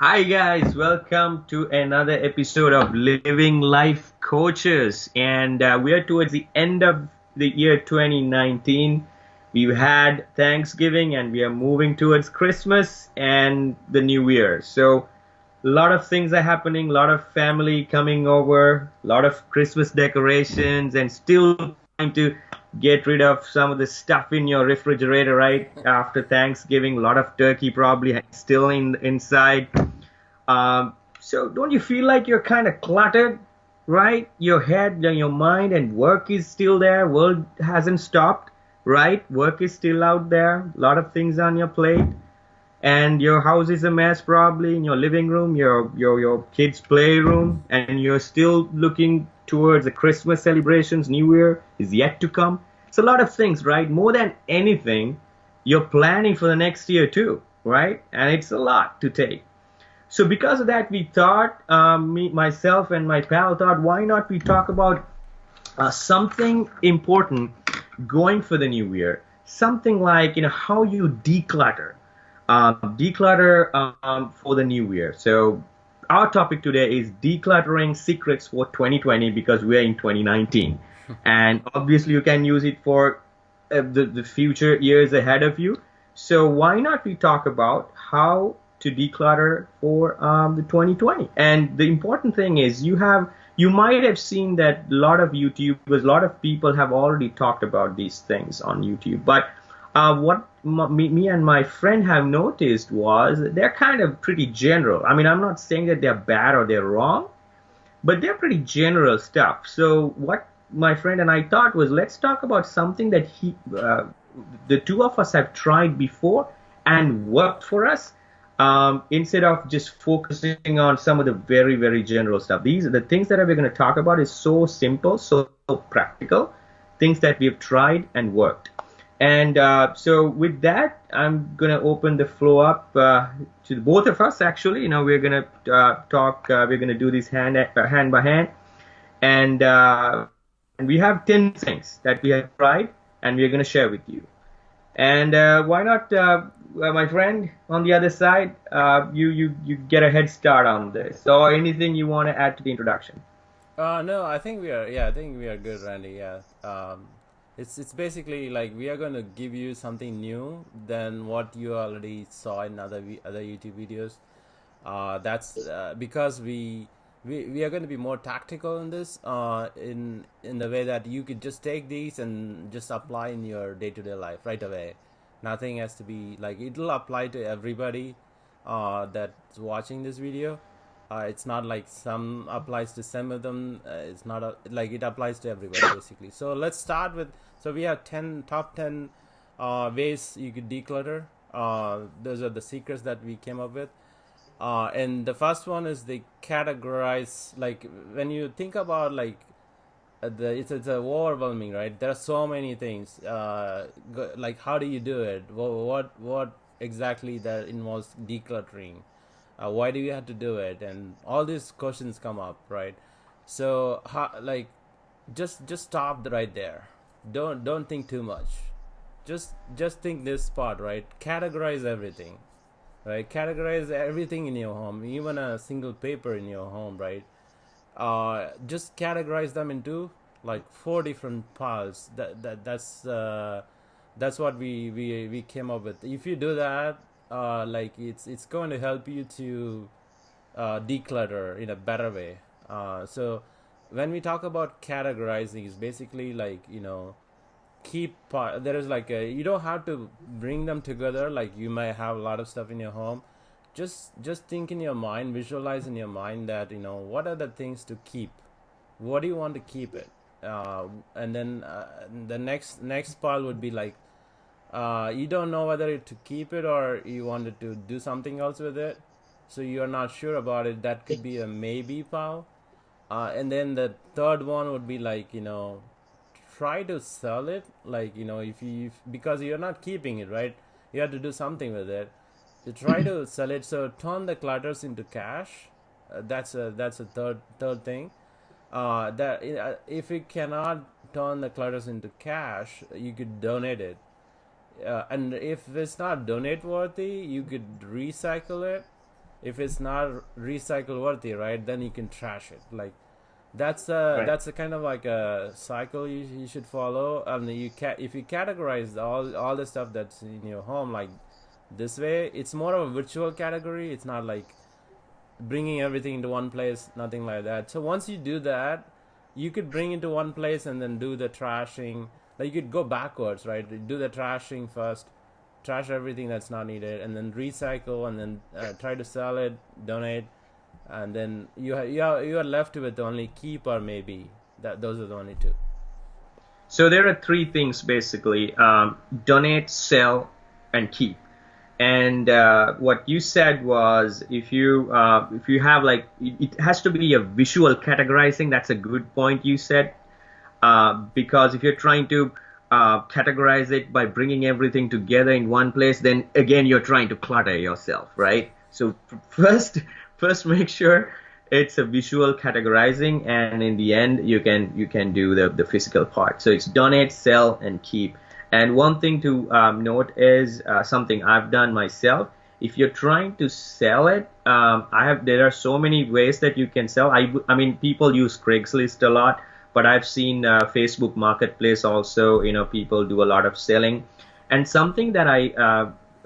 Hi guys, welcome to another episode of Living Life Coaches. And we are towards the end of the year 2019. We've had Thanksgiving and we are moving towards Christmas and the New Year. So a lot of things are happening, a lot of family coming over, a lot of Christmas decorations, and still trying to get rid of some of the stuff in your refrigerator right after Thanksgiving. A lot of turkey probably still inside. So don't you feel like you're kind of cluttered, right? Your head and your mind and work is still there. World hasn't stopped, right? Work is still out there. A lot of things on your plate, and your house is a mess probably in your living room, your kids' playroom, and you're still looking towards the Christmas celebrations. New Year is yet to come. It's a lot of things, right? More than anything, you're planning for the next year too, right? And it's a lot to take. So because of that, we thought, myself and my pal thought, why not we talk about something important going for the new year? Something like, how you declutter for the new year. So our topic today is decluttering secrets for 2020 because we're in 2019. And obviously you can use it for the future years ahead of you. So why not we talk about how to declutter for the 2020? And the important thing is you might have seen that a lot of YouTubers, a lot of people have already talked about these things on YouTube. But what me and my friend have noticed was they're kind of pretty general. I mean, I'm not saying that they're bad or they're wrong, but they're pretty general stuff. So what my friend and I thought was, let's talk about something that the two of us have tried before and worked for us, instead of just focusing on some of the very, very general stuff. These are the things that we're going to talk about is so simple, so practical, things that we've tried and worked. And so with that, I'm going to open the floor up to both of us, actually. We're going to talk, we're going to do this hand by hand. And we have 10 things that we have tried and we're going to share with you. And why not, my friend on the other side, you get a head start on this. So anything you want to add to the introduction? No, I think we are. Yeah, I think we are good, Randy. Yeah. It's basically like we are going to give you something new than what you already saw in other YouTube videos. That's because we are going to be more tactical in this. In the way that you could just take these and just apply in your day-to-day life right away. Nothing has to be like it'll apply to everybody that's watching this video. It's not like some applies to some of them. It's not like it applies to everybody basically. So let's start with. So we have top 10 ways you could declutter. Those are the secrets that we came up with. And the first one is the categorize. Like when you think about like it's overwhelming, right? There are so many things. Like how do you do it? What exactly that involves decluttering? Why do you have to do it? And all these questions come up, right? So like just stop right there. Don't think too much. Just think this part, right? Categorize everything, right? Categorize everything in your home, even a single paper in your home, right? Just categorize them into like four different piles. That's what we came up with. If you do that, like it's going to help you to declutter in a better way. So when we talk about categorizing, is basically like keep there is like you don't have to bring them together. Like you might have a lot of stuff in your home. Just think in your mind, visualize in your mind that what are the things to keep. What do you want to keep it? And then the next part would be like you don't know whether to keep it or you wanted to do something else with it, so you're not sure about it. That could be a maybe pile. And then the third one would be like try to sell it. Like if because you're not keeping it, right? You have to do something with it. You try to sell it. So turn the clutters into cash. That's a third thing. That if you cannot turn the clutters into cash, you could donate it. And if it's not donate worthy, you could recycle it. if it's not recycle worthy, right, then you can trash it. Like Right. that's a kind of like a cycle you should follow. And if you categorize all the stuff that's in your home like this way, it's more of a virtual category. It's not like bringing everything into one place, nothing like that. So once you do that, you could bring into one place and then do the trashing. Like you could go backwards, right? Do the trashing first, trash everything that's not needed, and then recycle, and then try to sell it, donate, and then you are left with only keep or maybe that those are the only two. So there are three things basically: donate, sell, and keep. And what you said was, if you have like, it has to be a visual categorizing. That's a good point you said, because if you're trying to categorize it by bringing everything together in one place, then again you're trying to clutter yourself, right? So first, first make sure it's a visual categorizing, and in the end you can do the physical part. So it's donate, sell, and keep. And one thing to note is something I've done myself. If you're trying to sell it, there are so many ways that you can sell. I mean, people use Craigslist a lot, but I've seen Facebook Marketplace also. You know, people do a lot of selling. And something that I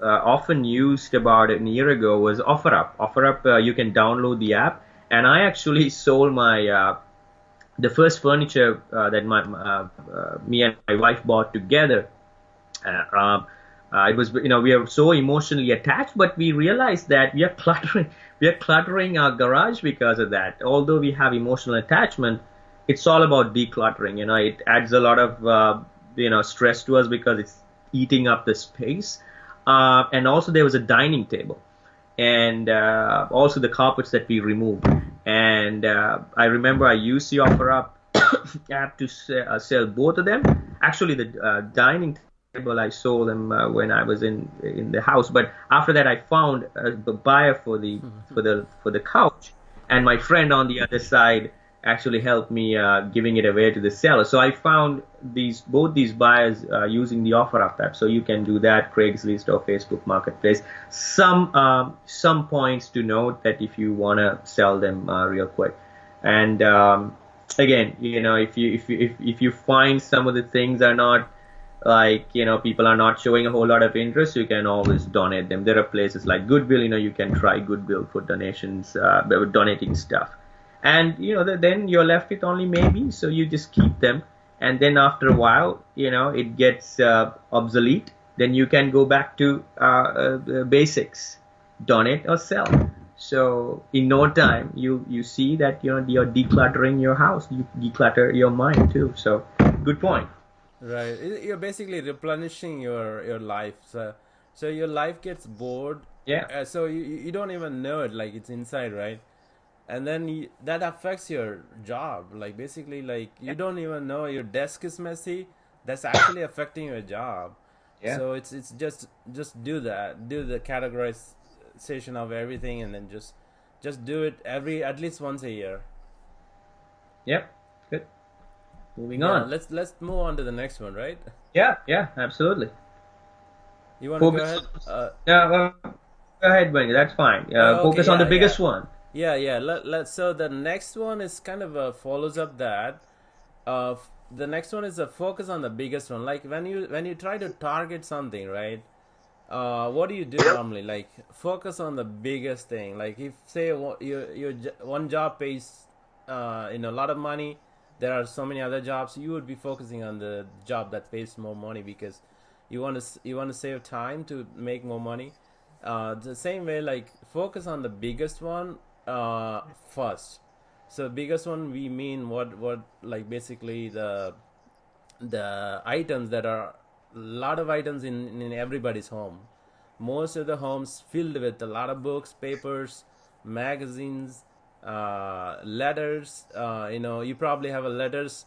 often used about a year ago was OfferUp. OfferUp, you can download the app, and I actually sold my the first furniture that me and my wife bought together. Uh, um, it was, you know, we are so emotionally attached, but we realized that we are cluttering our garage because of that. Although we have emotional attachment, it's all about decluttering. You know, it adds a lot of stress to us because it's eating up the space. And also there was a dining table, and also the carpets that we removed. And I remember I used the OfferUp app to sell both of them. Actually, the dining table I sold them when I was in the house, but after that I found a buyer for the couch, and my friend on the other side actually helped me giving it away to the seller. So I found both these buyers using the OfferUp app. So you can do that, Craigslist or Facebook Marketplace. Some points to note that if you want to sell them real quick, and again, you know, if you find some of the things are not, like, you know, people are not showing a whole lot of interest, you can always donate them. There are places like Goodwill. You know, you can try Goodwill for donations, donating stuff. And you know, then you're left with only maybe, so you just keep them, and then after a while, you know, it gets obsolete. Then you can go back to basics: donate or sell. So in no time, you see that, you know, you're decluttering your house, you declutter your mind too. So good point. Right. You're basically replenishing your life. So your life gets bored. Yeah. So you don't even know it, like it's inside, right? And then that affects your job. Like basically, like you don't even know your desk is messy. That's actually affecting your job. Yeah. So it's just do that. Do the categorization of everything, and then just do it at least once a year. Yep. Good. Moving Yeah, on. let's move on to the next one, right? Yeah. Yeah. Absolutely. You want to go Focus. ahead? Yeah. Go ahead, Benny. That's fine. Okay, Focus on the yeah, yeah. biggest one. Yeah. So the next one is kind of follows up that. The next one is a focus on the biggest one. Like when you try to target something, right? What do you do normally? Like focus on the biggest thing. Like if say your one job pays a lot of money, there are so many other jobs. You would be focusing on the job that pays more money because you want to save time to make more money. The same way, like focus on the biggest one first. So biggest one, we mean what like basically the items that are a lot of items in everybody's home. Most of the homes filled with a lot of books, papers, magazines, letters. You probably have a letters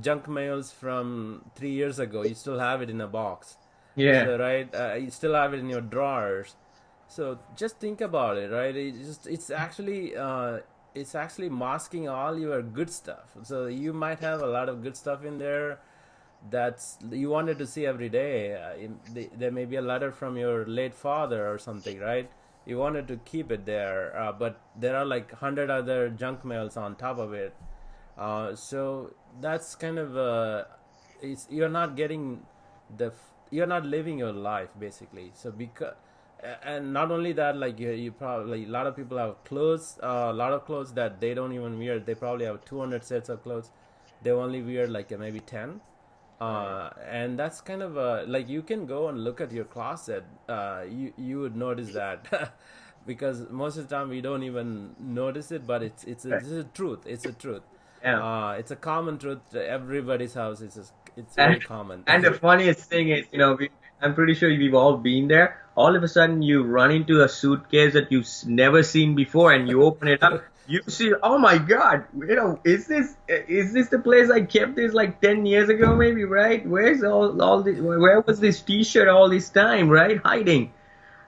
junk mails from 3 years ago. You still have it in a box. Yeah. So right, you still have it in your drawers. So just think about it, right? It's actually masking all your good stuff. So you might have a lot of good stuff in there that's you wanted to see every day. There may be a letter from your late father or something, right? you wanted to keep it there, but there are like 100 other junk mails on top of it. So that's kind of you're not getting you're not living your life basically. So because and not only that, like you probably, a lot of people have clothes, a lot of clothes that they don't even wear. They probably have 200 sets of clothes. They only wear like maybe 10. And that's kind of like, you can go and look at your closet. You would notice that because most of the time we don't even notice it, but it's a truth. It's a truth. Yeah. It's a common truth. Everybody's house it's And, very common. and the funniest thing is, I'm pretty sure we've all been there. All of a sudden, you run into a suitcase that you've never seen before, and you open it up. You see, oh my God, is this the place I kept this like 10 years ago, maybe, right? Where's all this? Where was this T-shirt all this time, right? Hiding.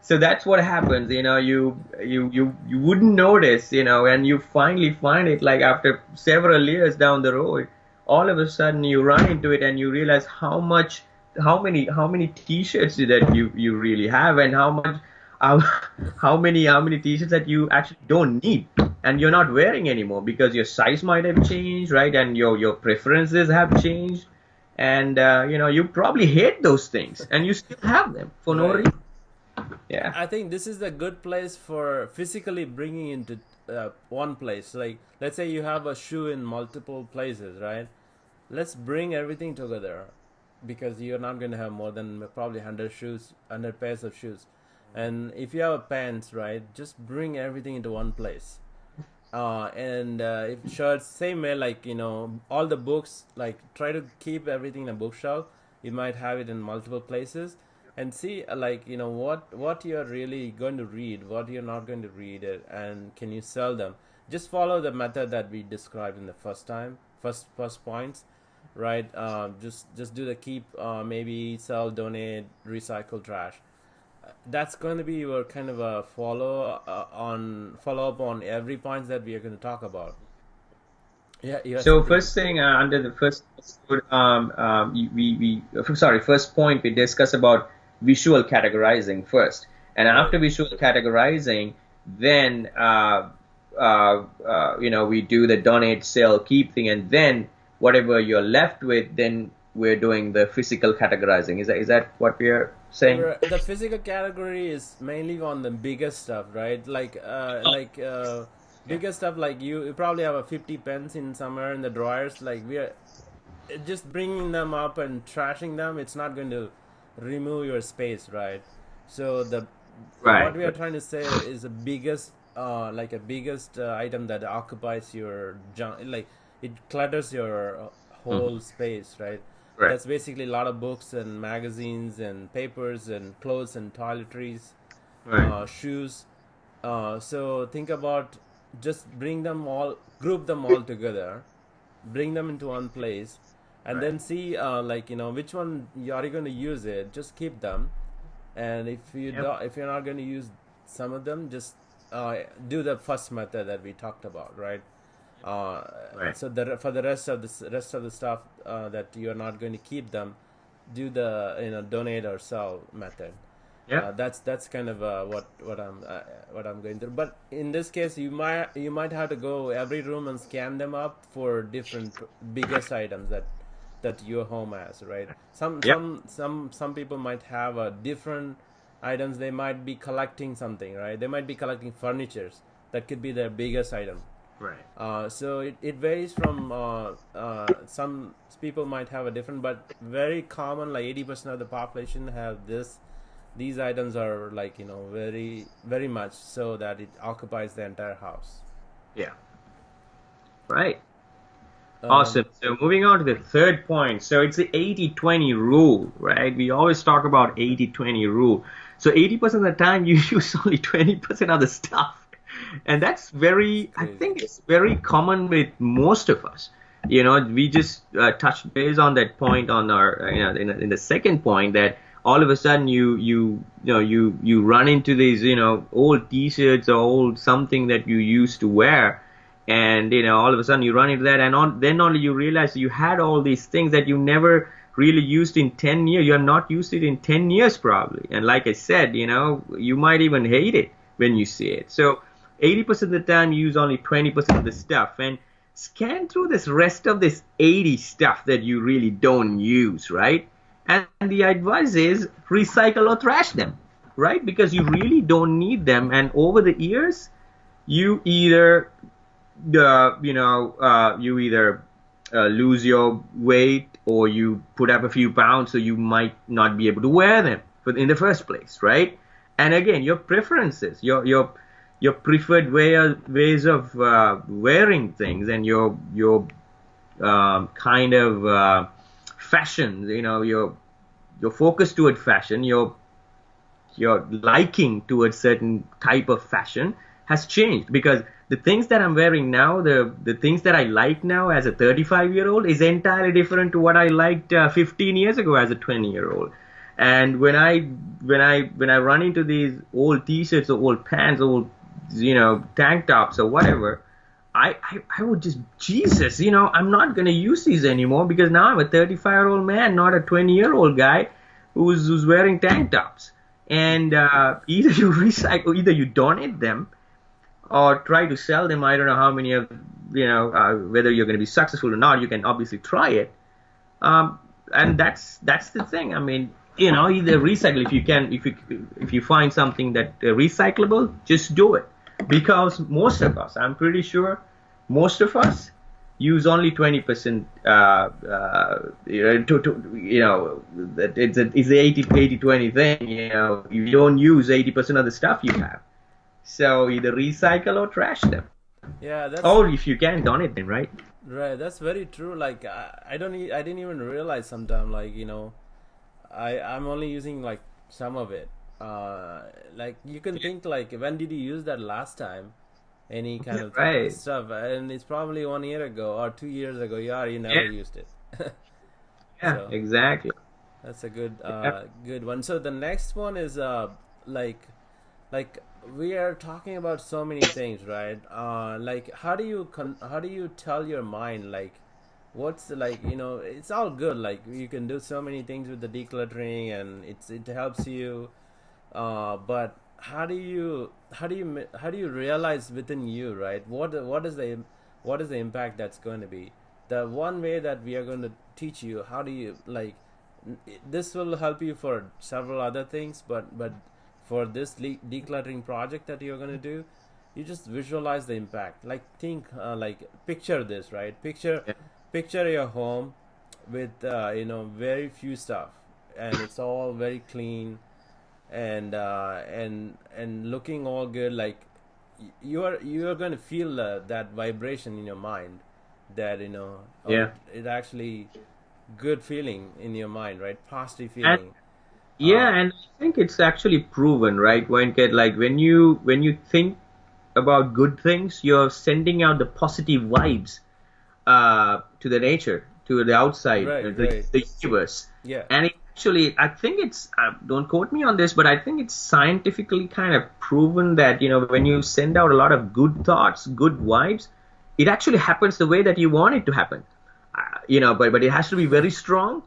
So that's what happens, you wouldn't notice, and you finally find it like after several years down the road. All of a sudden you run into it and you realize how many t-shirts that you really have, and how, how many t-shirts that you actually don't need and you're not wearing anymore because your size might have changed, right? And your preferences have changed, and you probably hate those things and you still have them for no Right. reason. Yeah. I think this is a good place for physically bringing into one place. Like, let's say you have a shoe in multiple places, right? Let's bring everything together, because you're not going to have more than probably 100 shoes, 100 pairs of shoes. And if you have a pants, right, just bring everything into one place. And if shirts, same way, like, all the books, like, try to keep everything in a bookshelf. You might have it in multiple places, and see, like, what you're really going to read, what you're not going to read, and can you sell them. Just follow the method that we described in the first points, right? Just do the keep, maybe sell, donate, recycle, trash. That's going to be your kind of a follow up on every point that we are going to talk about. Yeah, you have So something to. first thing, under the first sorry, first point, we discuss about visual categorizing first, and Right. after visual categorizing, then we do the donate, sell, keep thing, and then whatever you're left with, then we're doing the physical categorizing. Is that what we are saying? The physical category is mainly on the bigger stuff, right? Bigger stuff, like you probably have a 50 pens in somewhere in the drawers. Like, we are just bringing them up and trashing them. It's not going to remove your space, right? So Right. what we are trying to say is the biggest, item that occupies your junk, like, it clutters your whole space, right? Right. That's basically a lot of books and magazines and papers and clothes and toiletries, Right. shoes. So think about, just group them all together, bring them into one place, and Right. then see, which one you are going to use it. Just keep them, and Yep. if you're not going to use some of them, just do the first method that we talked about, right? Uh, Right. so for the rest of the stuff that you're not going to keep them, do the donate or sell method. Yep. That's kind of what I'm going through. But in this case, you might have to go every room and scan them up for different biggest items that your home has, right? Yep. Some people might have different items. They might be collecting something, right? They might be collecting furnitures. That could be their biggest item. Right. So it varies from some people might have a different, but very common, like 80% of the population have these items are, like, very, very much so that it occupies the entire house. Yeah. Right. Um, Awesome. So moving on to the third point. So it's the 80-20 rule, right? We always talk about 80-20 rule. So 80% of the time you use only 20% of the stuff. And that's it's I crazy. think it's very common with most of us. We just touched base on that point on our, in the second point, that all of a sudden you run into these, old t-shirts or old something that you used to wear, and all of a sudden you run into that, and then only you realize you had all these things that you never really used in 10 years. You have not used it in 10 years probably, and like I said, you might even hate it when you see it. So 80% of the time you use only 20% of the stuff, and scan through this rest of this 80 stuff that you really don't use, right? And the advice is recycle or trash them, right? Because you really don't need them, and over the years you either you either lose your weight, or you put up a few pounds, so you might not be able to wear them in the first place, right? And again, your preferences, your preferred ways of wearing things, and your kind of fashion, your focus toward fashion, your liking towards certain type of fashion has changed, because the things that I'm wearing now, the things that I like now as a 35-year-old is entirely different to what I liked 15 years ago as a 20-year-old. And when I run into these old t-shirts or old pants, old tank tops or whatever, I would just, Jesus, I'm not going to use these anymore, because now I'm a 35-year-old man, not a 20-year-old guy who's wearing tank tops. And either you recycle, either you donate them, or try to sell them. I don't know how many of, whether you're going to be successful or not. You can obviously try it. And that's the thing. I mean, either recycle if you can, if you find something that recyclable, just do it. Because most of us, I'm pretty sure, most of us use only 20%. It's the 80-20 thing. You don't use 80% of the stuff you have. So either recycle or trash them. Yeah, that's Or if you can, donate them, right? right. That's very true. Like I didn't even realize sometimes. Like I'm only using like some of it. Like you can think like, when did you use that last time? Any kind of Right. stuff, and it's probably 1 year ago or 2 years ago. Yeah, you never Yeah. used it. Yeah, So exactly. that's a good Yeah. good one. So the next one is like we are talking about so many things, right? Like how do you tell your mind, like what's the, like, it's all good, like you can do so many things with the decluttering, and it helps you, but how do you realize within you, right, what is the impact that's going to be? The one way that we are going to teach you, how do you, like, this will help you for several other things, but for this decluttering project that you're going to do, you just visualize the impact. Like think, like picture this, right? Yeah. Picture your home with very few stuff, and it's all very clean, and looking all good. Like you are going to feel that vibration in your mind, that Yeah. it actually good feeling in your mind, right? Positive And feeling. yeah, uh and I think it's actually proven, right? When you think about good things, you're sending out the positive vibes to the nature, to the outside, right, right. the universe. Yeah. And it actually, I think it's, don't quote me on this, but I think it's scientifically kind of proven that, when you send out a lot of good thoughts, good vibes, it actually happens the way that you want it to happen. But it has to be very strong.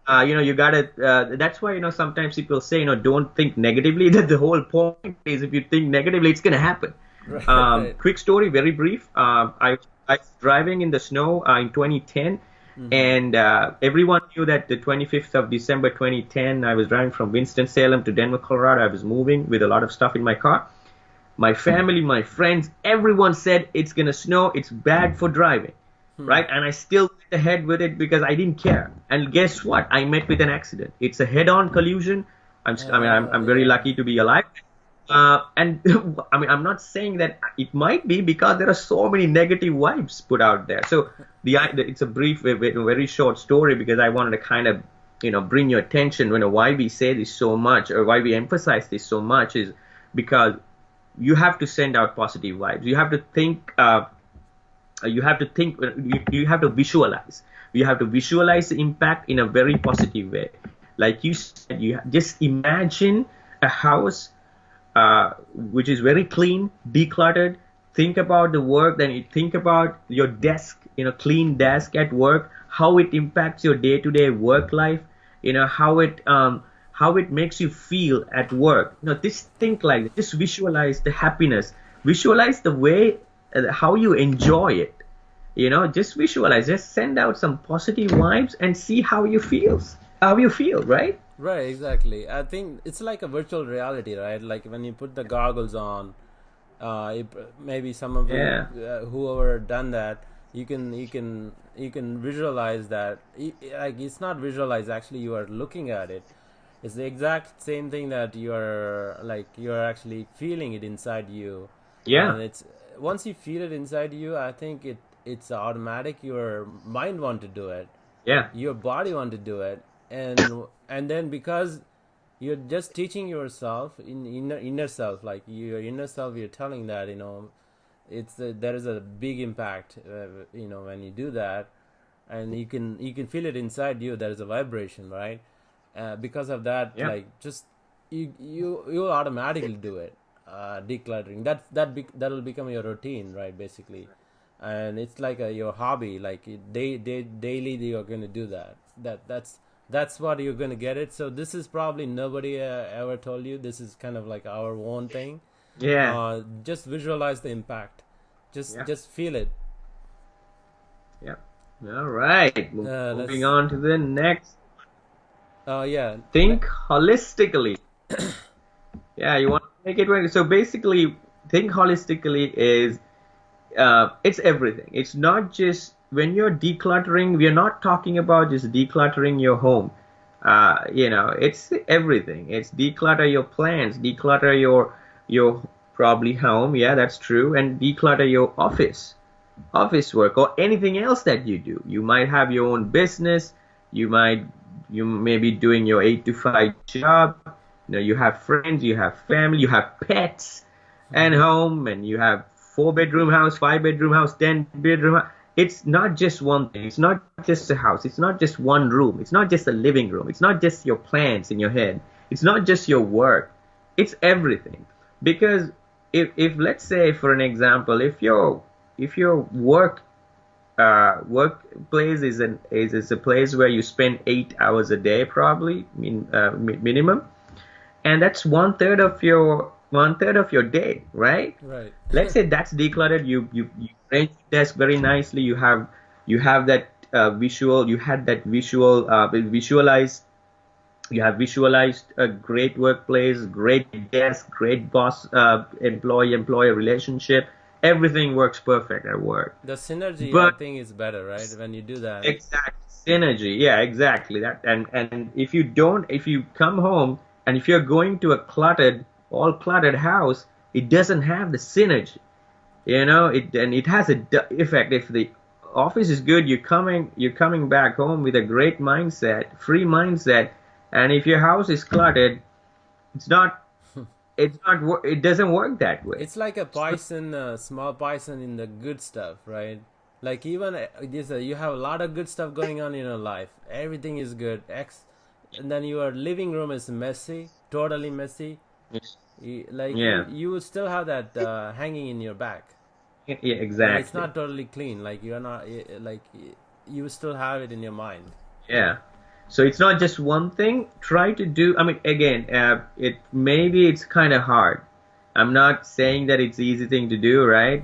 You gotta, that's why, sometimes people say, don't think negatively. That the whole point is, if you think negatively, it's gonna happen. Right, right. Quick story, very brief. I was driving in the snow in 2010, Mm-hmm. and everyone knew that the 25th of December 2010, I was driving from Winston-Salem to Denver, Colorado. I was moving with a lot of stuff in my car. My family, my friends, everyone said it's gonna snow. It's bad for driving, right? And I still went ahead with it because I didn't care. And guess what? I met with an accident. It's a head-on collision. I'm very Yeah. lucky to be alive. And I mean, I'm not saying that it might be, because there are so many negative vibes put out there. So it's a brief, very short story, because I wanted to kind of, bring your attention, why we say this so much, or why we emphasize this so much, is because you have to send out positive vibes. You have to think. You have to think. You have to visualize. You have to visualize the impact in a very positive way. Like you said, you just imagine a house which is very clean, decluttered. Think about the work, then you think about your desk, clean desk at work, how it impacts your day-to-day work life, how how it makes you feel at work. Just think like that. Just visualize the happiness. Visualize the way, how you enjoy it. Just visualize. Just send out some positive vibes and see how you feel. How you feel, right? Right, exactly. I think it's like a virtual reality, right? Like when you put the goggles on, maybe some of you, Yeah. whoever done that, you can visualize that. Like it's not visualize. Actually, you are looking at it. It's the exact same thing that you're actually feeling it inside you, Yeah. and it's once you feel it inside you, I think it's automatic. Your mind want to do it, Yeah. your body want to do it, and then because you're just teaching yourself in inner self, like your inner self, you're telling that there is a big impact, when you do that, and you can feel it inside you. There is a vibration, right? Because of that, Yeah. like just you automatically do it. Decluttering, that'll become your routine, right? Basically, and it's like your hobby. Like daily you're gonna do that. That's what you're gonna get it. So this is probably nobody ever told you. This is kind of like our own thing. Yeah. Just visualize the impact. Just Yeah. just feel it. Yeah. All right. Moving Let's. on to the next. Yeah. Think holistically. Yeah, you want to make it work. So basically, think holistically is it's everything. It's not just when you're decluttering. We are not talking about just decluttering your home. It's everything. It's declutter your plans, declutter your probably home. Yeah, that's true, and declutter your office work or anything else that you do. You might have your own business. You might you may be doing your 8 to 5 job. You have friends, you have family, you have pets and home, and you have 4 bedroom house, 5 bedroom house, 10 bedroom house. It's not just one thing. It's not just a house. It's not just one room. It's not just a living room. It's not just your plans in your head. It's not just your work. It's everything. Because if let's say for an example, if your workplace is a place where you spend 8 hours a day, probably minimum, and that's one third of your day, right? Right. Let's say that's decluttered. You arrange your desk very nicely. You have that visual. You had that visualized. You have visualized a great workplace, great desk, great boss, employee-employer relationship. Everything works perfect at work. The synergy, I But think, is better, right? When you do that. exact synergy, yeah, exactly that. And if you come home and if you're going to a all cluttered house, it doesn't have the synergy. It has a effect. If the office is good, you're coming back home with a great mindset, free mindset. And if your house is cluttered, it's not it doesn't work that way. It's like a poison, small poison in the good stuff, right? Like even you have a lot of good stuff going on in your life. Everything is good. And then your living room is messy, totally messy. Like you, Yeah, you will still have that hanging in your back, yeah, and it's exactly. not totally clean. Like you're not like you still have it in your mind. Yeah. So it's not just one thing. Try to do, I mean, again, maybe it's kind of hard. I'm not saying that it's easy thing to do, right?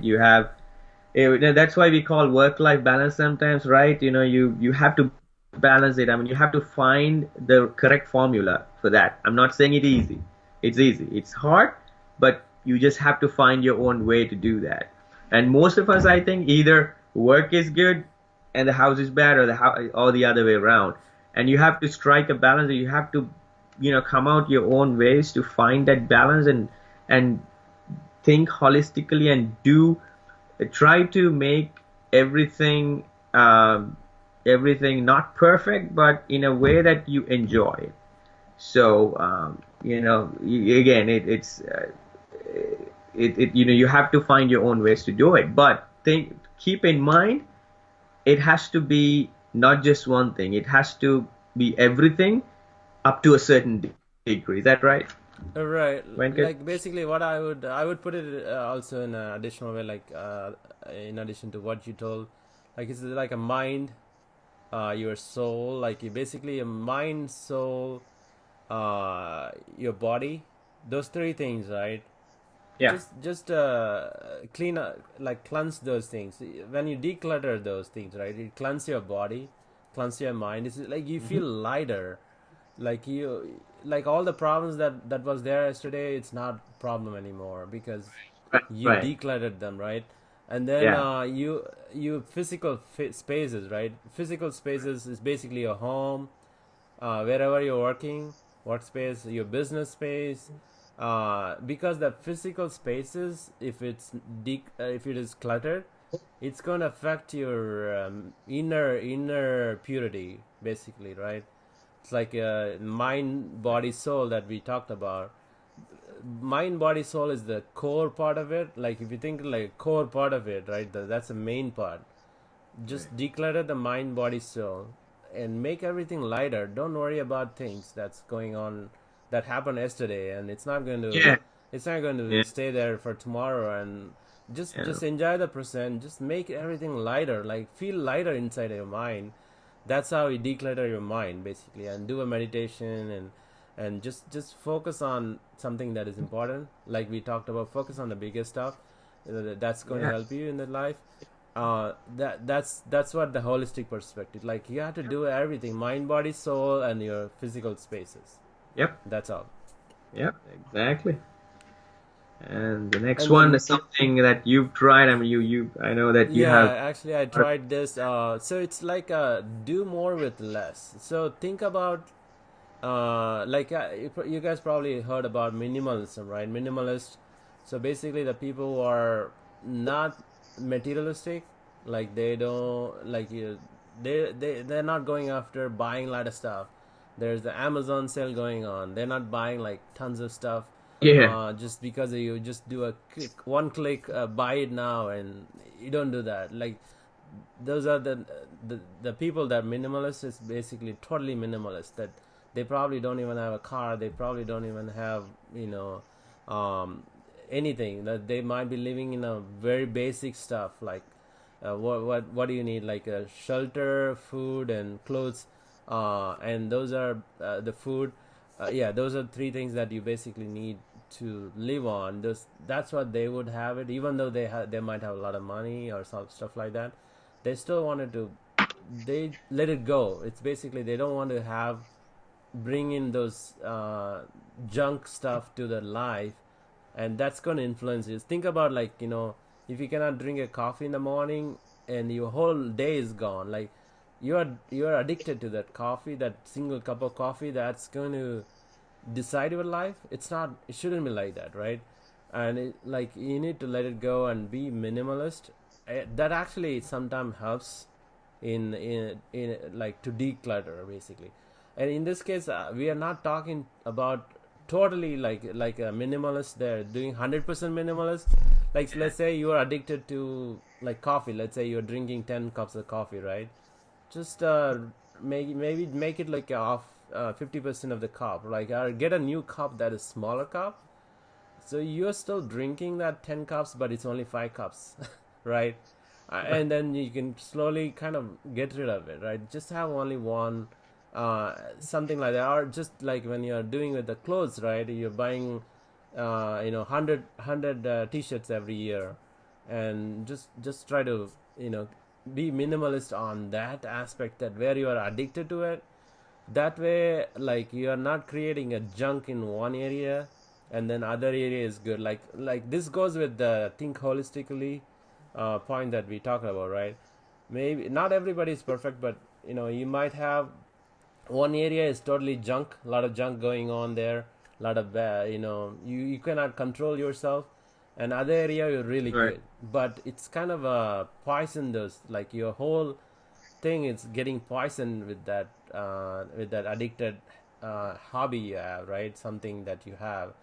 That's why we call work-life balance sometimes, right? You have to balance it. I mean, you have to find the correct formula for that. I'm not saying it easy. It's easy. It's hard, but you just have to find your own way to do that. And most of us, I think, either work is good and the house is bad, or the other way around. And you have to strike a balance. You have to, come out your own ways to find that balance and think holistically and try to make everything everything not perfect, but in a way that you enjoy it. So again, you have to find your own ways to do it. But keep in mind, it has to be not just one thing. It has to be everything up to a certain degree. Is that right, Right. Venkat? Like basically, what I would put it also in an additional way, like in addition to what you told, like it's like a mind, your soul, like basically a mind, soul, your body. Those three things, right? Yeah. Just clean up, like cleanse those things. When you declutter those things, right, it cleanse your body, cleanse your mind. It's like you Hmm. feel lighter, like you, like all the problems that was there yesterday, it's not problem anymore because Right. you Right. decluttered them, right? And then Yeah. you physical spaces, right? Physical spaces is basically your home, wherever you're working, workspace, your business space, because the physical spaces, if if it is cluttered, it's going to affect your inner purity, basically, right? It's like mind, body, soul that we talked about. Mind, body, soul is the core part of it. Like if you think like core part of it, right? That's the main part. Right. Just declutter the mind, body, soul, and make everything lighter. Don't worry about things that's going on that happened yesterday, and Yeah. it's not going to Yeah. stay there for tomorrow. And Yeah. just enjoy the present. Just make everything lighter. Like feel lighter inside your mind. That's how you declutter your mind, basically, and do a meditation and just focus on something that is important. Like we talked about, focus on the biggest stuff that's going to Yeah. help you in the life. That's what the holistic perspective, like you have to do everything, mind, body, soul, and your physical spaces. Yep. That's all. Yep. Exactly. And the next And one then is something that you've tried. I mean, I know that you have. yeah, actually I tried this, so it's like do more with less. So think about like you guys probably heard about minimalism, right? Minimalist, so basically the people who are not materialistic, like they don't like you, they're not going after buying a lot of stuff. There's the Amazon sale going on, they're not buying like tons of stuff, Yeah. just because you just do a one click, buy it now, and you don't do that. Like those are the people that minimalist is basically totally minimalist, that they probably don't even have a car, they probably don't even have, you know, um, anything, that they might be living in a very basic stuff, like what do you need, like a shelter, food, and clothes, and those are the food, yeah, those are three things that you basically need to live on. That's what they would have it, even though they might have a lot of money or some stuff like that. They still wanted to, they let it go. It's basically they don't want to have, bring in those junk stuff to their life, and that's going to influence you. Think about, like, you know, if you cannot drink a coffee in the morning and your whole day is gone, like you are addicted to that coffee, that single cup of coffee that's going to decide your life. It's not, it shouldn't be like that, right? And like you need to let it go and be minimalist. That actually sometimes helps in like to declutter, basically. And in this case, we are not talking about totally like a minimalist, they're doing 100% minimalist. Like let's say you are addicted to like coffee, let's say you're drinking 10 cups of coffee, right? Just maybe make it like off 50% of the cup, like, or get a new cup that is smaller cup, so you're still drinking that 10 cups, but it's only 5 cups, right? And then you can slowly kind of get rid of it, right? Just have only one, something like that. Or just like when you're doing with the clothes, right? You're buying, 100 t-shirts every year, and just try to, you know, be minimalist on that aspect, that where you are addicted to it. That way, like, you are not creating a junk in one area and then other area is good. Like this goes with the think holistically point that we talked about, right? Maybe not everybody is perfect, but you know, you might have one area is totally junk, a lot of junk going on there, a lot of you know, you cannot control yourself, and other area you're really Right. good, but it's kind of a poison, those, like your whole thing is getting poisoned with that addicted hobby you have, right? Something that you have.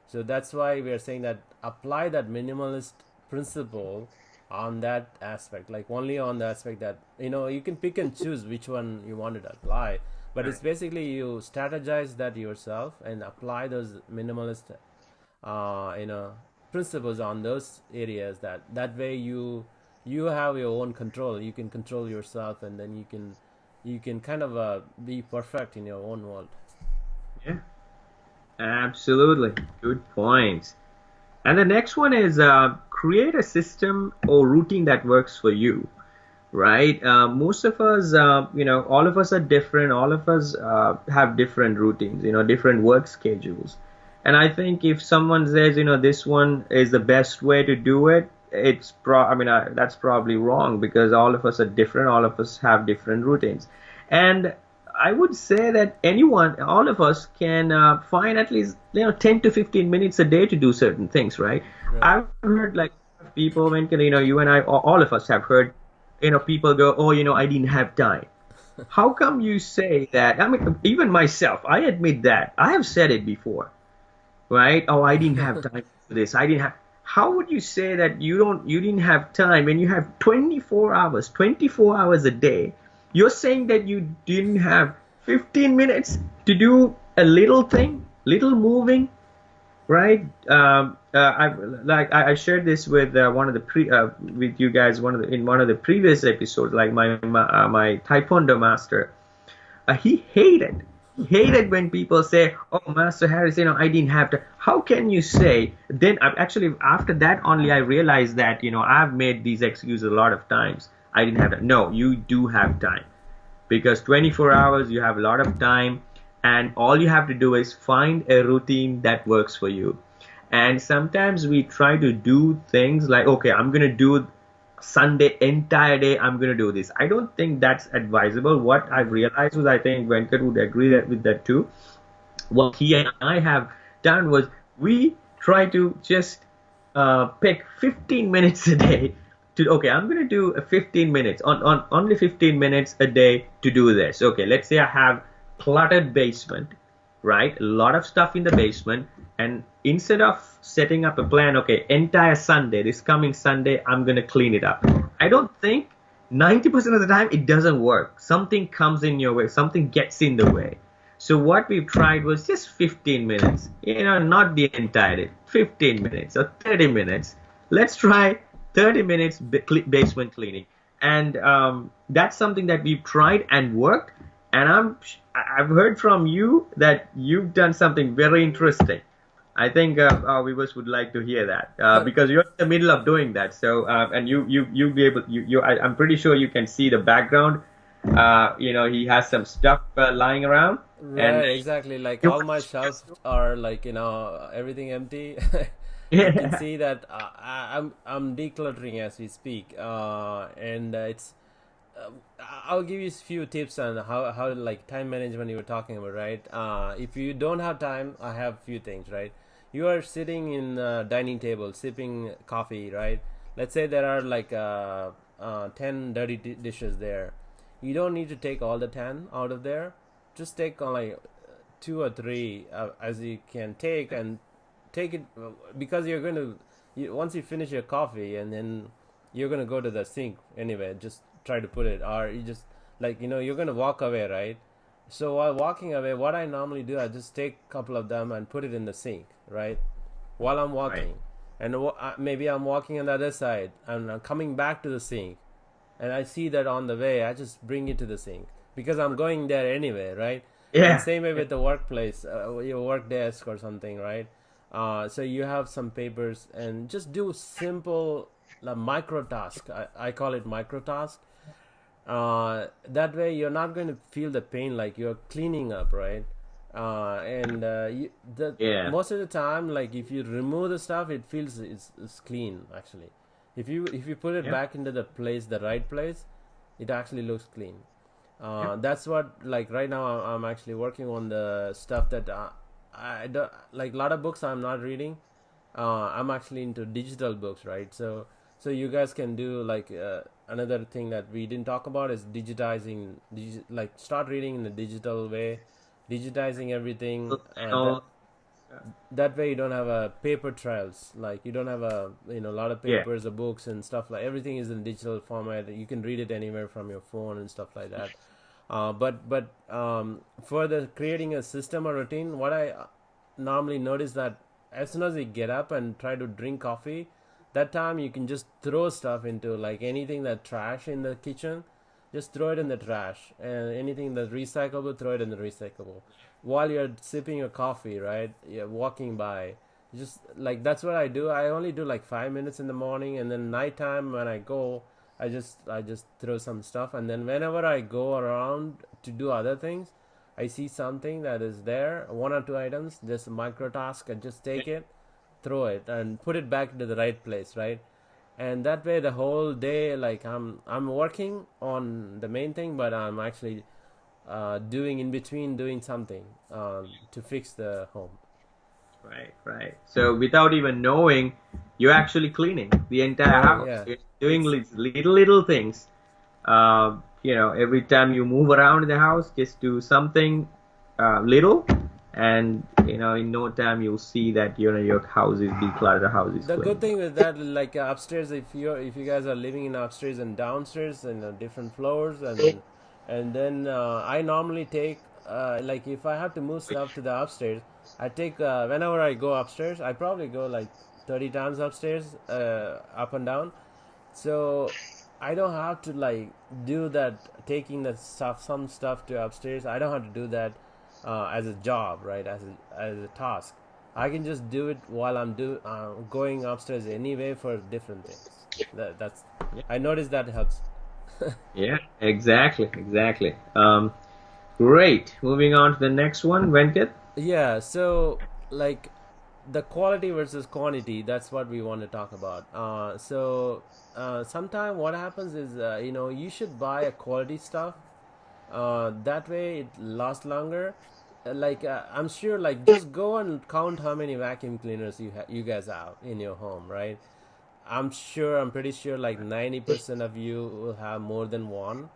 So that's why we are saying that apply that minimalist principle on that aspect, like only on the aspect that, you know, you can pick and choose which one you want to apply, but Right. it's basically you strategize that yourself and apply those minimalist you know, principles on those areas, that way you have your own control, you can control yourself, and then you can kind of be perfect in your own world. Yeah. Absolutely. Good points. And the next one is create a system or routine that works for you, right? Most of us, all of us are different. All of us have different routines, different work schedules. And I think if someone says, this one is the best way to do it, that's probably wrong because all of us are different. All of us have different routines. And I would say that all of us can find at least 10 to 15 minutes a day to do certain things, right? Right. I've heard like people when you and I, all of us have heard, people go, oh, I didn't have time. How come you say that? I mean, even myself, I admit that I have said it before, right? Oh, I didn't have time for this. I didn't have. How would you say that you didn't have time when you have 24 hours a day? You're saying that you didn't have 15 minutes to do a little thing, little moving, right? I shared this with one of the with you guys in one of the previous episodes. Like my Taekwondo master, he hated when people say, "Oh, Master Harris, I didn't have to." How can you say? Then actually after that only I realized that I've made these excuses a lot of times. I didn't have to. No, you do have time because 24 hours you have a lot of time, and all you have to do is find a routine that works for you. And sometimes we try to do things like, okay, I'm going to do Sunday entire day, I'm going to do this. I don't think that's advisable. What I've realized was, I think Venkat would agree with that too. What he and I have done was we try to just pick 15 minutes a day to, okay, I'm going to do a 15 minutes on only 15 minutes a day to do this. Okay, let's say I have cluttered basement, right? A lot of stuff in the basement. And instead of setting up a plan, okay, entire Sunday, this coming Sunday, I'm going to clean it up. I don't think 90% of the time it doesn't work. Something comes in your way, something gets in the way. So what we've tried was just 15 minutes, not the entire day, 15 minutes or 30 minutes. Let's try 30 minutes basement cleaning. And that's something that we've tried and worked. And I've heard from you that you've done something very interesting. I think our viewers would like to hear that because you're in the middle of doing that. So and you be able I'm pretty sure you can see the background. He has some stuff lying around, and Right, exactly. Like you all my shelves are like, everything empty. You can yeah, see that I'm decluttering as we speak, and it's. Uh, I'll give you a few tips on how like time management you were talking about, right? If you don't have time, I have few things, right? You are sitting in a dining table, sipping coffee, right? Let's say there are like 10 dirty dishes there. You don't need to take all the 10 out of there. Just take like two or three as you can take, and take it because you're going to once you finish your coffee, and then you're going to go to the sink anyway. Just try to put it, or you just like you're going to walk away, right? So while walking away, what I normally do, I just take a couple of them and put it in the sink, right, while I'm right, walking. And maybe I'm walking on the other side and I'm coming back to the sink, and I see that on the way, I just bring it to the sink because I'm going there anyway, right? And yeah, same way with the workplace, your work desk or something, right? So you have some papers and just do simple micro task. I call it micro task. That way you're not going to feel the pain like you're cleaning up, right? And yeah, most of the time, like if you remove the stuff, it feels it's clean actually. If you put it yeah, back into the right place, it actually looks clean. yeah, That's what, like right now I'm actually working on the stuff that I don't like. A lot of books I'm not reading. I'm actually into digital books, right? So you guys can do like another thing that we didn't talk about is digitizing, like start reading in a digital way, digitizing everything. and all, That way you don't have a paper trails, like you don't have a lot of yeah, papers or books and stuff. Like everything is in digital format, you can read it anywhere from your phone and stuff like that. But for the creating a system or routine, what I normally notice that as soon as you get up and try to drink coffee, that time you can just throw stuff into like anything that trash in the kitchen, just throw it in the trash, and anything that's recyclable, throw it in the recyclable. While you're sipping your coffee, right? You're walking by, just like that's what I do. I only do like 5 minutes in the morning, and then nighttime when I go, I just throw some stuff, and then whenever I go around to do other things, I see something that is there, one or two items, just a micro task, and just take it, throw it, and put it back to the right place, right? And that way the whole day, like I'm working on the main thing, but I'm actually doing in between doing something to fix the home. Right, right. So without even knowing, you're actually cleaning the entire Oh house. yeah, You're doing it's little things. Every time you move around in the house, just do something little, and in no time you'll see that your house is decluttered, house is the good clean. thing with that, like upstairs, if you guys are living in upstairs and downstairs and different floors, and then I normally take like if I have to move stuff to the upstairs, I take whenever I go upstairs, I probably go like 30 times upstairs, up and down. So I don't have to like do that, taking the stuff, some stuff to upstairs. I don't have to do that as a job, right? As a task. I can just do it while I'm going upstairs anyway for different things. That's I noticed that helps. Yeah, exactly, exactly. Great. Moving on to the next one, Venkat. Yeah, so like the quality versus quantity, that's what we want to talk about. Sometime what happens is, you should buy a quality stuff. That way it lasts longer. I'm sure, like just go and count how many vacuum cleaners you guys have in your home, right? I'm pretty sure like 90% of you will have more than one,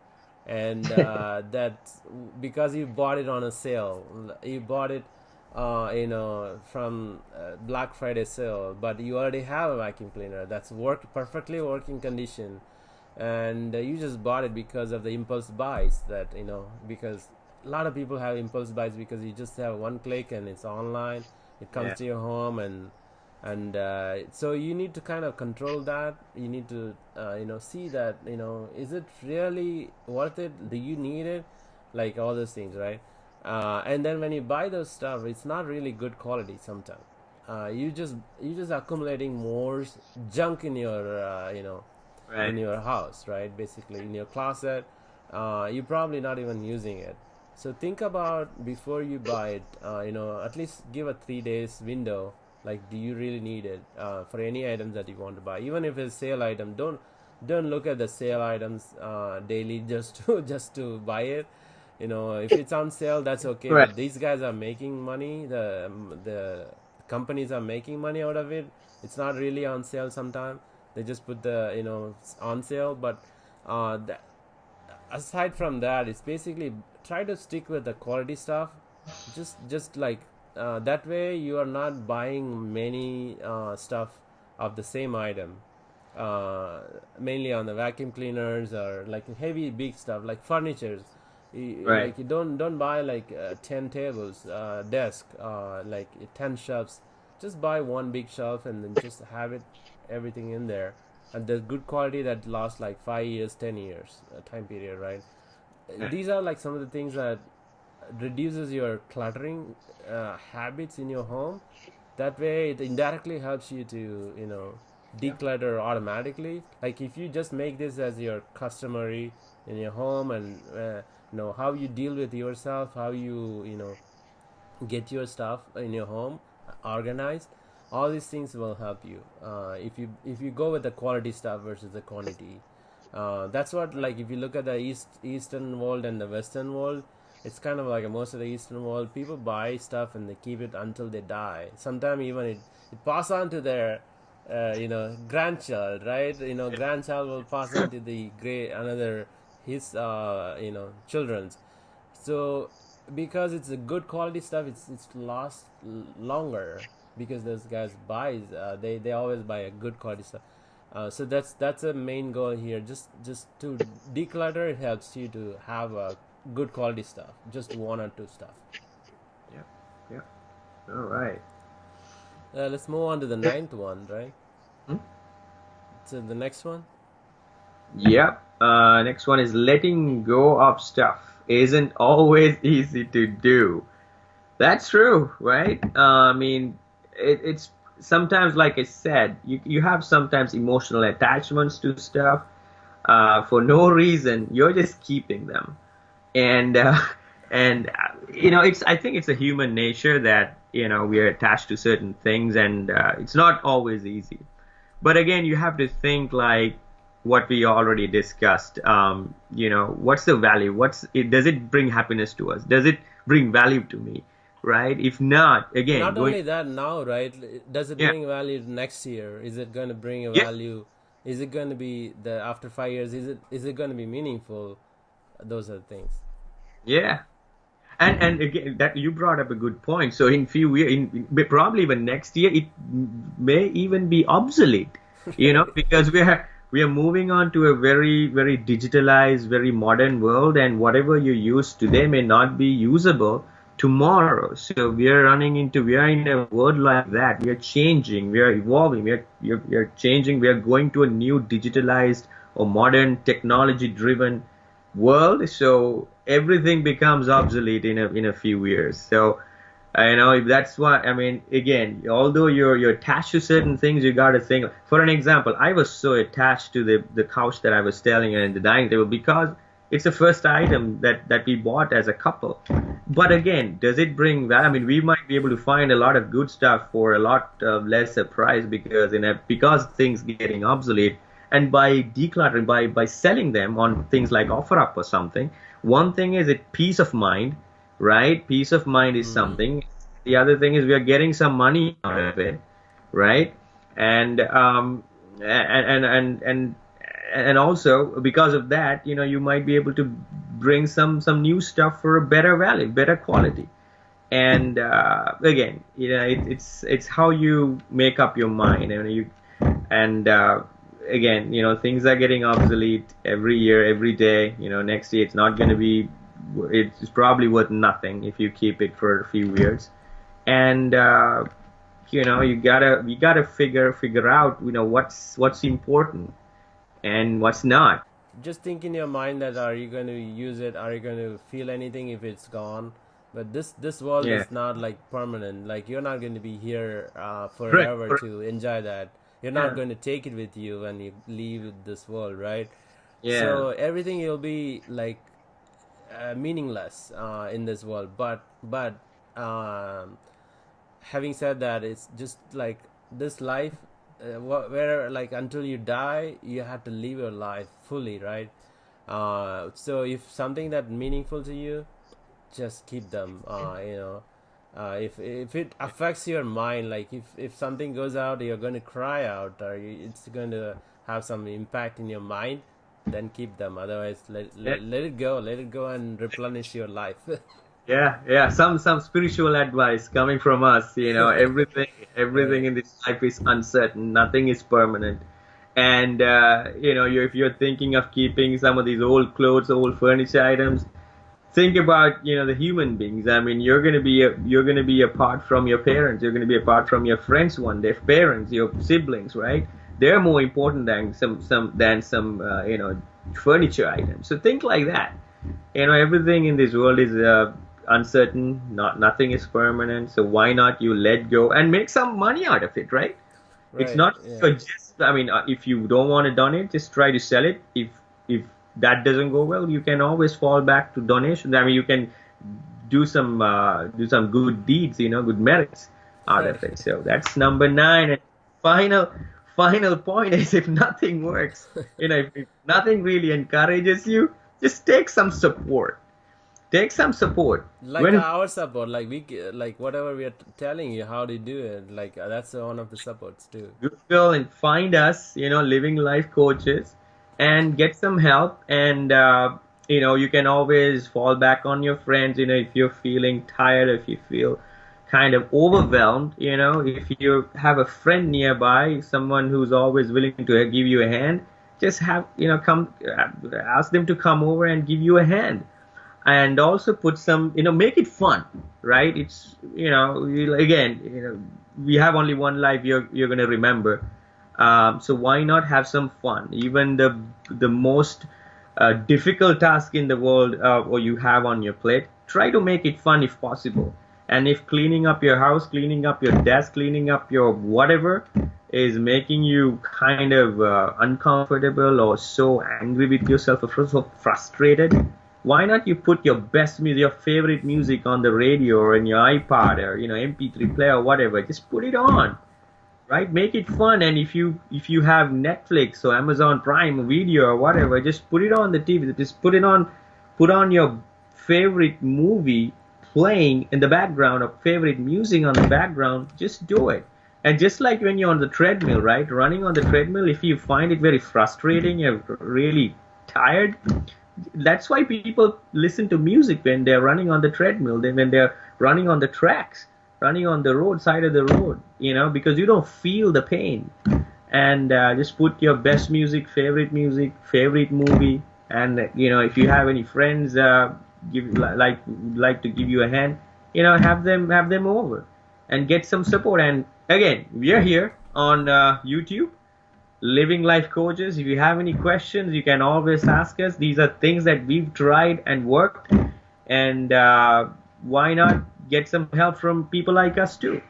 and that's because you bought it on a sale. You bought it, from Black Friday sale, but you already have a vacuum cleaner that's perfectly working condition, and you just bought it because of the impulse buys because a lot of people have impulse buys because you just have one click and it's online, it comes Yeah. to your home, and so you need to kind of control that. You need to see that, is it really worth it, do you need it, like all those things, right? And then when you buy those stuff, it's not really good quality sometimes. You just accumulating more junk in your in Right. your house, right? Basically in your closet, you're probably not even using it. So think about before you buy it. At least give a 3 days window. Like, do you really need it for any items that you want to buy? Even if it's sale item, don't look at the sale items daily just to just to buy it. If it's on sale, that's okay. Right. But these guys are making money. The companies are making money out of it. It's not really on sale sometimes. They just put the on sale. But that, aside from that, it's basically try to stick with the quality stuff. Just like that way you are not buying many stuff of the same item, uh, mainly on the vacuum cleaners or like heavy big stuff like furnitures. Right. Like you don't buy like 10 tables, desk, like 10 shelves. Just buy one big shelf and then just have it everything in there, and the good quality that lasts like 5 years, 10 years time period, right? These are like some of the things that reduces your cluttering habits in your home. That way it indirectly helps you to Yeah. declutter automatically. Like if you just make this as your customary in your home, and how you deal with yourself, how you get your stuff in your home organized, all these things will help you if you go with the quality stuff versus the quantity. That's what, like if you look at the eastern world and the western world, it's kind of like most of the eastern world people buy stuff and they keep it until they die. Sometimes even it pass on to their grandchild, right? Grandchild will pass on to the great another his children's. So because it's a good quality stuff, it's lasts longer because those guys buys they always buy a good quality stuff. So that's a main goal here. Just to declutter, it helps you to have a good quality stuff, just one or two stuff. Yeah. Yeah. All right. Let's move on to the ninth one, right? Hmm? So the next one. Yep. Next one is letting go of stuff isn't always easy to do. That's true, right? I mean, it's sometimes, like I said, you have sometimes emotional attachments to stuff for no reason. You're just keeping them, and it's I think it's a human nature that we are attached to certain things, and it's not always easy. But again, you have to think like what we already discussed. What's the value? Does it bring happiness to us? Does it bring value to me? Right? If not, again, Not going, only that, now, right? Does it yeah, bring value next year? Is it going to bring a yeah, value? Is it going to be the after 5 years? Is it going to be meaningful? Those are the things. yeah. And again, that you brought up a good point. So in few years, probably even next year, it may even be obsolete. Because we are moving on to a very very digitalized, very modern world, and whatever you use today may not be usable tomorrow. So we are in a world like that. We are changing, we are evolving, we are changing. We are going to a new digitalized or modern technology driven world. So everything becomes obsolete in a few years. So that's why, I mean, again, although you're attached to certain things, you got to think. For an example, I was so attached to the couch that I was telling you, and the dining table, because it's the first item that we bought as a couple. But again, does it bring that? I mean, we might be able to find a lot of good stuff for a lot lesser price, because things getting obsolete. And by decluttering, by selling them on things like OfferUp or something, one thing is it peace of mind, right? Peace of mind is Mm-hmm. something. The other thing is we are getting some money out of it, right? And and also because of that, you might be able to bring some new stuff for a better value, better quality. And again, it's how you make up your mind, and again, things are getting obsolete every year, every day. Next year it's not going to be. It's probably worth nothing if you keep it for a few years, and you gotta figure out what's important and what's not. Just think in your mind that are you going to use it? Are you going to feel anything if it's gone? But this world Yeah, is not like permanent. Like you're not going to be here correct, forever correct. to enjoy that. You're not Yeah, going to take it with you when you leave this world, right? yeah, So everything will be like meaningless in this world. But um, having said that, it's just like this life, where like until you die, you have to live your life fully, right? So if something that meaningful to you, just keep them. If it affects your mind, like if something goes out, you're going to cry out, or it's going to have some impact in your mind, then keep them. Otherwise, yeah. let it go, and replenish your life. Yeah. Some spiritual advice coming from us. Everything Right. in this life is uncertain. Nothing is permanent. And if you're thinking of keeping some of these old clothes, old furniture items, think about the human beings. I mean, you're gonna be apart from your parents. You're gonna be apart from your friends one day. Parents, your siblings, right? They're more important than some furniture items. So think like that. Everything in this world is uncertain. Nothing is permanent. So why not you let go and make some money out of it, right? It's Right. not Yeah. so just. I mean, if you don't want to donate, just try to sell it. If that doesn't go well, you can always fall back to donation. I mean, you can do some good deeds, good merits out of it. So that's number 9. And final final point is, if nothing works, if nothing really encourages you, just take some support. Take some support. Like When our support, like like whatever we are telling you how to do it, like that's one of the supports too. Google and find us, living life coaches, and get some help. And you can always fall back on your friends. If you're feeling tired, if you feel kind of overwhelmed, if you have a friend nearby, someone who's always willing to give you a hand, just come, ask them to come over and give you a hand. And also put some, make it fun, right? It's, again, we have only one life you're going to remember. So why not have some fun? Even the most difficult task in the world or you have on your plate, try to make it fun if possible. And if cleaning up your house, cleaning up your desk, cleaning up your whatever is making you kind of uncomfortable or so angry with yourself or so frustrated, why not you put your best music, your favorite music on the radio or in your iPod or MP3 player or whatever. Just put it on, right? Make it fun. And if you have Netflix or Amazon Prime Video or whatever, just put it on the TV. Just put on your favorite movie playing in the background or favorite music on the background. Just do it. And just like when you're on the treadmill, right? Running on the treadmill, if you find it very frustrating, you're really tired, that's why people listen to music when they're running on the treadmill, then when they're running on the tracks, running on the road side of the road, because you don't feel the pain. And just put your best music, favorite movie, and if you have any friends like to give you a hand, have them over and get some support. And again, we are here on YouTube, Living Life Coaches. If you have any questions, you can always ask us. These are things that we've tried and worked, and why not get some help from people like us too?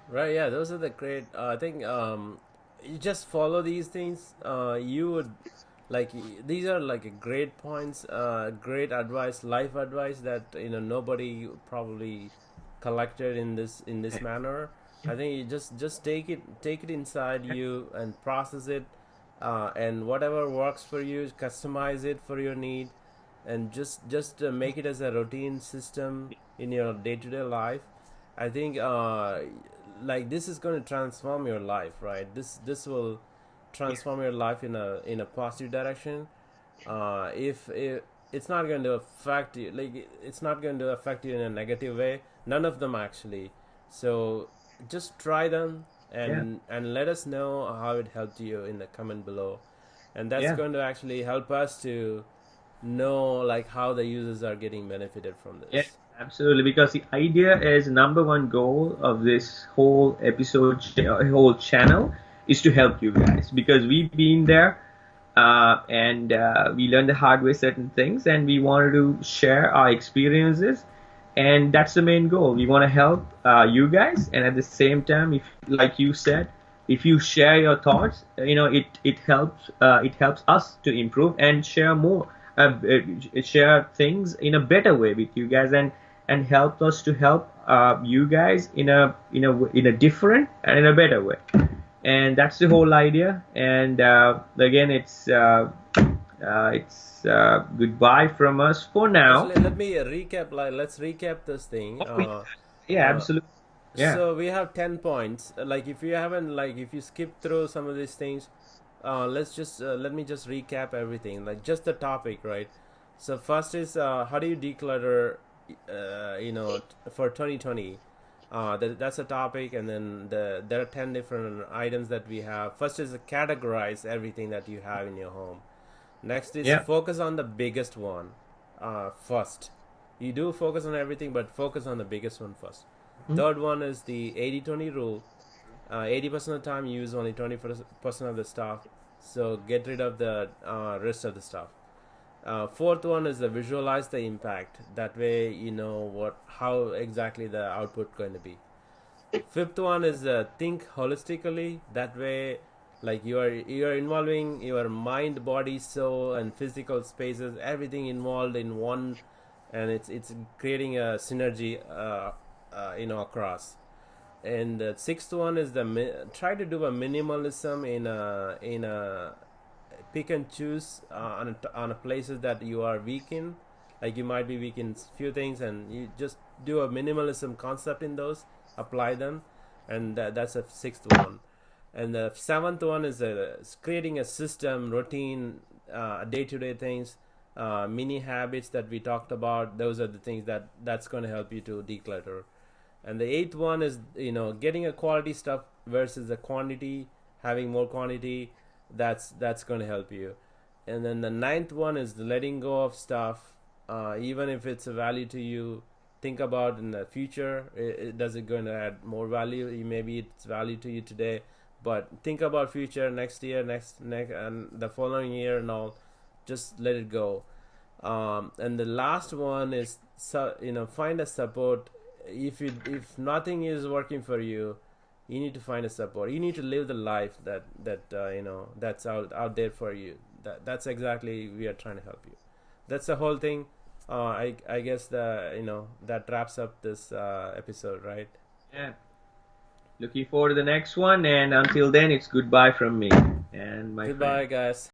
Right, yeah, those are the great. I think you just follow these things. You would like these are like great points, great advice, life advice that nobody probably collected in this manner. I think you just take it inside you and process it, and whatever works for you, customize it for your need, and just make it as a routine system in your day-to-day life. I think like this is going to transform your life, right? This will transform your life in a positive direction. If it's not going to affect you, like it's not going to affect you in a negative way. None of them actually. So just try them and let us know how it helped you in the comment below, and that's going to actually help us to know like how the users are getting benefited from this. Yes, absolutely. Because the idea is number one goal of this whole episode, whole channel, is to help you guys. Because we've been there, and we learned the hard way certain things, and we wanted to share our experiences, and that's the main goal. We want to help you guys, and at the same time, if like you said, if you share your thoughts, it helps us to improve and share more. Share things in a better way with you guys, and help us to help you guys in a different and in a better way. And that's the whole idea. And again, it's goodbye from us for now. Let me recap. Let's recap this thing. Absolutely. Yeah. So we have 10 points. Like if you skip through some of these things, let me just recap everything, like just the topic, right? So first is how do you declutter for 2020. That's a topic. And then there are 10 different items that we have. First is categorize everything that you have in your home. Next is focus on the biggest one first. You do focus on everything, but focus on the biggest one first. Third one is the 80-20 rule. 80% of the time you use only 20% of the stuff, so get rid of the rest of the stuff. Fourth one is the visualize the impact. That way you know how exactly the output going to be. Fifth one is think holistically. That way, like you are involving your mind, body, soul, and physical spaces, everything involved in one, and it's creating a synergy across. And the sixth one is try to do a minimalism in a pick and choose on a places that you are weak in. Like you might be weak in few things, and you just do a minimalism concept in those, apply them, and that's a sixth one. And the seventh one is creating a system, routine, day-to-day things, mini habits that we talked about. Those are the things that's going to help you to declutter. And the eighth one is getting a quality stuff versus the quantity, having more quantity. That's going to help you. And then the ninth one is letting go of stuff, even if it's a value to you. Think about in the future, does it going to add more value? Maybe it's value to you today, but think about future, next year, next and the following year and all. just let it go. And the last one is, find a support. If nothing is working for you, you need to find a support. You need to live the life that's out there for you. That's exactly we are trying to help you. That's the whole thing. I guess that wraps up this episode, right? Yeah. Looking forward to the next one, and until then, it's goodbye from me and my friend. Goodbye, guys.